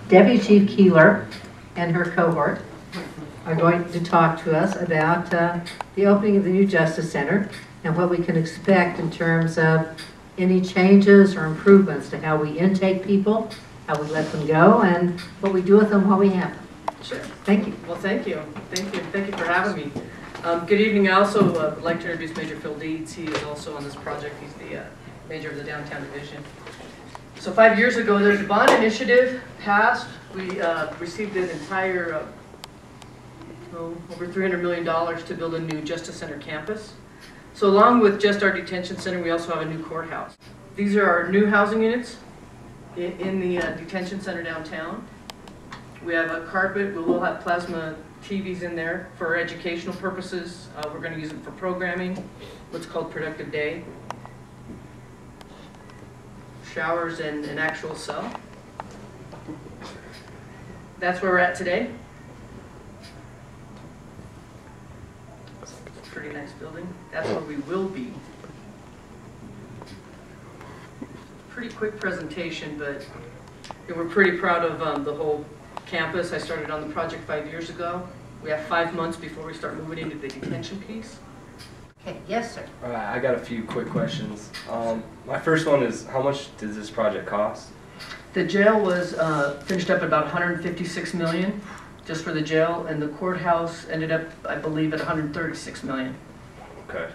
Deputy Chief Keeler and her cohort are going to talk to us about the opening of the new Justice Center and what we can expect in terms of any changes or improvements to how we intake people, how we let them go, and what we do with them while we have them. Sure. Thank you. Well, thank you. Thank you for having me. Good evening. I also would like to introduce Major Phil Deeds. He is also on this project. He's the major of the downtown division. So 5 years ago, there's a bond initiative passed. We received an entire over $300 million to build a new Justice Center campus. So along with just our detention center, we also have a new courthouse. These are our new housing units in the detention center downtown. We have a carpet. We will have plasma TVs in there for educational purposes. We're going to use them for programming, what's called Productive Day. Showers and an actual cell. That's where we're at today. It's a pretty nice building. That's where we will be. Pretty quick presentation, but we're pretty proud of the whole campus. I started on the project 5 years ago. We have 5 months before we start moving into the detention piece. Okay. Yes, sir. All right, I got a few quick questions. My first one is, how much does this project cost? The jail was finished up at about $156 million just for the jail, and the courthouse ended up, I believe, at $136 million. Okay.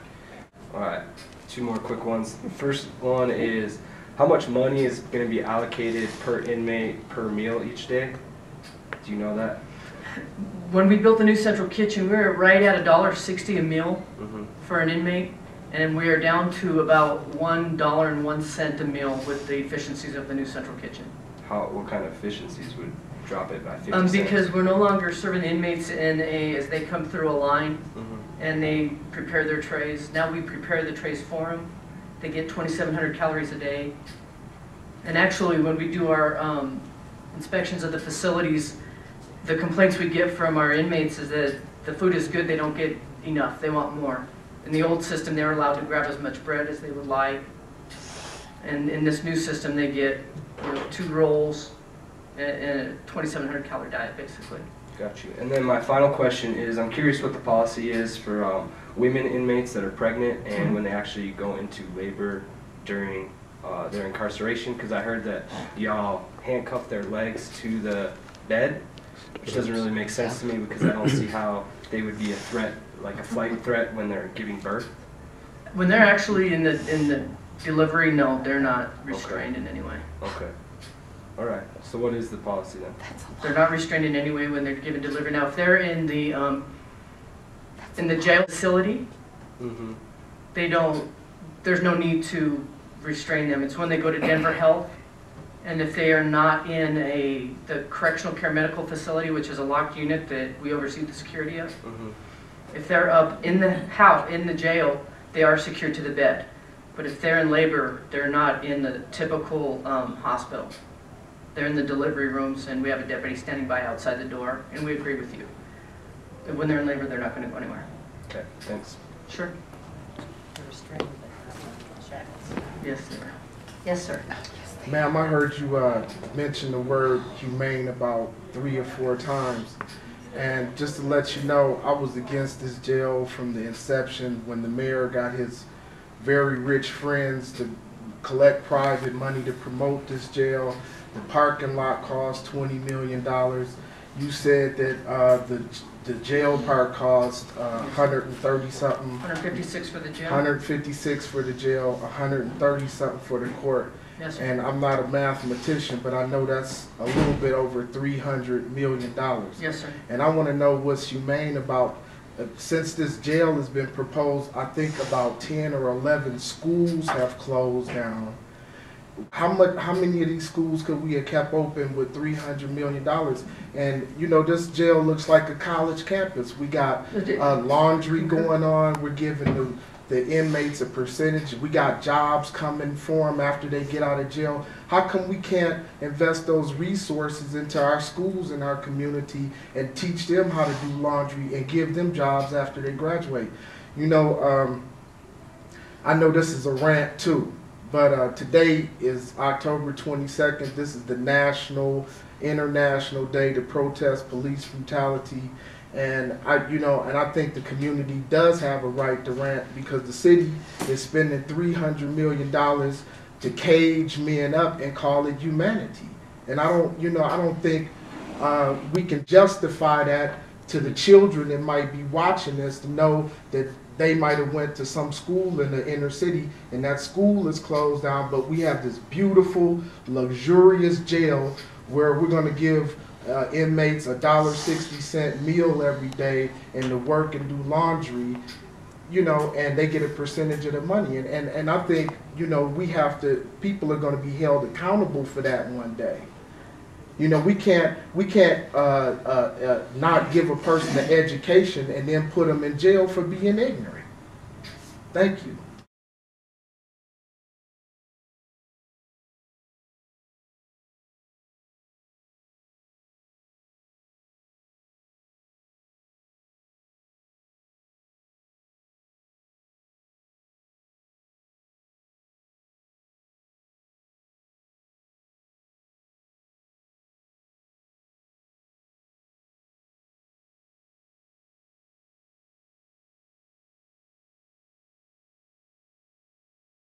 All right, 2 more quick ones. The first one is, how much money is going to be allocated per inmate per meal each day? Do you know that? When we built the new central kitchen, we were right at $1.60 a meal for an inmate, and we are down to about $1.01 a meal with the efficiencies of the new central kitchen. What kind of efficiencies would drop it by 50 cents? Because we're no longer serving inmates as they come through a line and they prepare their trays. Now we prepare the trays for them. They get 2,700 calories a day. And actually, when we do our inspections of the facilities, the complaints we get from our inmates is that the food is good, they don't get enough, they want more. In the old system, they were allowed to grab as much bread as they would like. And in this new system, they get 2 rolls and a 2,700 calorie diet, basically. Got you. And then my final question is, I'm curious what the policy is for women inmates that are pregnant and when they actually go into labor during their incarceration, because I heard that y'all handcuff their legs to the bed, which doesn't really make sense to me because I don't see how they would be a threat, like a flight threat, when they're giving birth. When they're actually in the delivery, no, they're not restrained in any way. Okay. All right. So what is the policy then? They're not restrained in any way when they're given delivery. Now, if they're in the jail facility, they don't. There's no need to restrain them. It's when they go to Denver Health, and if they are not in the correctional care medical facility, which is a locked unit that we oversee the security of. If they're up in the house, in the jail, they are secured to the bed. But if they're in labor, they're not in the typical hospital. They're in the delivery rooms, and we have a deputy standing by outside the door, and we agree with you. When they're in labor, they're not going to go anywhere. Okay, thanks. Sure. Yes, sir. Yes, sir. Ma'am, I heard you mention the word humane about 3 or 4 times. And just to let you know, I was against this jail from the inception when the mayor got his very rich friends to collect private money to promote this jail. The parking lot cost $20 million. You said that the jail part cost 130 something. 156 for the jail. 156 for the jail, 130 something for the court. Yes, sir. And I'm not a mathematician, but I know that's a little bit over $300 million. Yes, sir. And I want to know what's humane about, since this jail has been proposed, I think about 10 or 11 schools have closed down. How many of these schools could we have kept open with $300 million? And you know, this jail looks like a college campus. We got laundry going on. We're giving the inmates a percentage. We got jobs coming for them after they get out of jail. How come we can't invest those resources into our schools and our community and teach them how to do laundry and give them jobs after they graduate? You know, I know this is a rant too, But today is October 22nd. This is the international day to protest police brutality. And I think the community does have a right to rant because the city is spending $300 million to cage men up and call it humanity. And I don't think we can justify that to the children that might be watching this, to know that they might have went to some school in the inner city and that school is closed down, but we have this beautiful, luxurious jail where we're going to give inmates a $1.60 meal every day and to work and do laundry, and they get a percentage of the money. And I think, we have to, people are going to be held accountable for that one day. We can't not give a person an education and then put them in jail for being ignorant. Thank you.